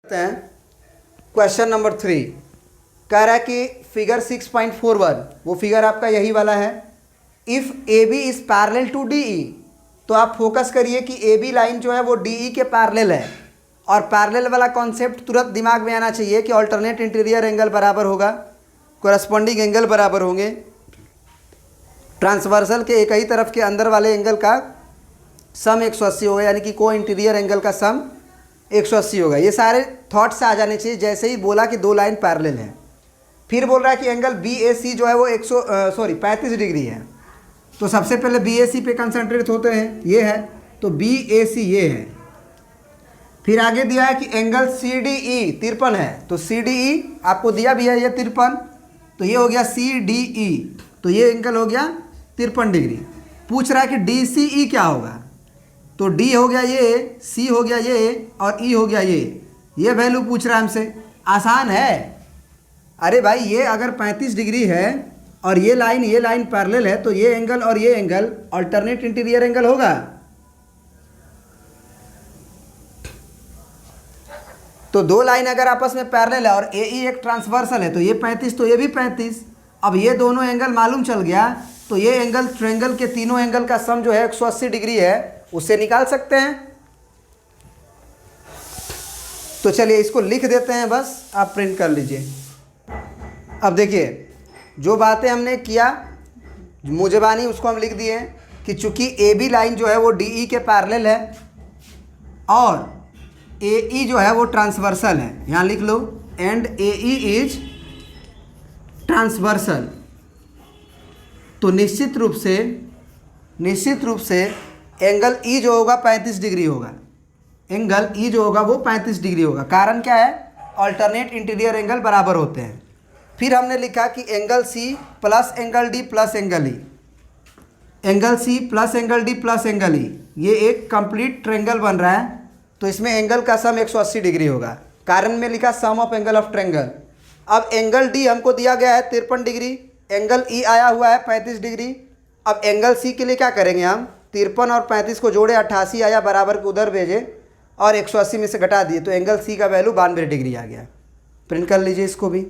हैं question number 3 कह रहा है कि फिगर 6.41 वो फिगर आपका यही वाला है। If A B is parallel to D E, तो आप फोकस करिए कि ए बी लाइन जो है वो डी ई के पैरेलल है, और पैरेलल वाला कॉन्सेप्ट तुरंत दिमाग में आना चाहिए कि अल्टरनेट इंटीरियर एंगल बराबर होगा, कोरस्पॉन्डिंग एंगल बराबर होंगे, ट्रांसवर्सल के एक ही तरफ के अंदर वाले एंगल का सम 180 होगा, यानी कि को इंटीरियर एंगल का सम 180 होगा। ये सारे थॉट्स आ जाने चाहिए जैसे ही बोला कि दो लाइन पैरेलल हैं। फिर बोल रहा है कि एंगल बी ए सी जो है वो 35 डिग्री है। तो सबसे पहले बी ए सी पे कंसंट्रेट होते हैं, ये है तो बी ए सी ये है। फिर आगे दिया है कि एंगल सी डी ई 53 है, तो सी डी ई आपको दिया भी है ये 53, तो ये हो गया सी डी ई, तो ये एंगल हो गया 53 डिग्री। पूछ रहा है कि डी सी ई क्या होगा, तो डी हो गया ये, सी हो गया ये, और ई हो गया ये वैल्यू पूछ रहा है हमसे। आसान है, अरे भाई ये अगर 35 डिग्री है और ये लाइन पैरेलल है, तो ये एंगल और ये एंगल अल्टरनेट इंटीरियर एंगल होगा। तो दो लाइन अगर आपस में पैरेलल है और ए ई एक ट्रांसवर्सल है, तो ये 35 तो ये भी 35। अब ये दोनों एंगल मालूम चल गया, तो ये एंगल ट्रायंगल के तीनों एंगल का सम जो है 180 डिग्री है, उससे निकाल सकते हैं। तो चलिए इसको लिख देते हैं, बस आप प्रिंट कर लीजिए। अब देखिए जो बातें हमने किया मुजबानी उसको हम लिख दिए कि चूंकि ए बी लाइन जो है वो डी ई के पैरेलल है और ए ई जो है वो ट्रांसवर्सल है, यहाँ लिख लो, and a e is transversal. तो निश्चित रूप से एंगल ई जो होगा 35 डिग्री होगा, एंगल ई जो होगा वो 35 डिग्री होगा। कारण क्या है, अल्टरनेट इंटीरियर एंगल बराबर होते हैं। फिर हमने लिखा कि angle C plus angle D plus angle E, angle C plus angle D plus angle E, ये एक कंप्लीट ट्रायंगल बन रहा है, तो इसमें एंगल का सम 180 डिग्री होगा। कारण में लिखा सम ऑफ एंगल ऑफ ट्रायंगल। अब एंगल डी हमको दिया गया है 53 डिग्री, एंगल ई आया हुआ है 35 डिग्री। अब एंगल सी के लिए क्या करेंगे, हम 53 और 35 को जोड़े, 88 आया, बराबर को उधर भेजे और 180 में से घटा दिए, तो एंगल सी का वैल्यू 92 डिग्री आ गया। प्रिंट कर लीजिए इसको भी।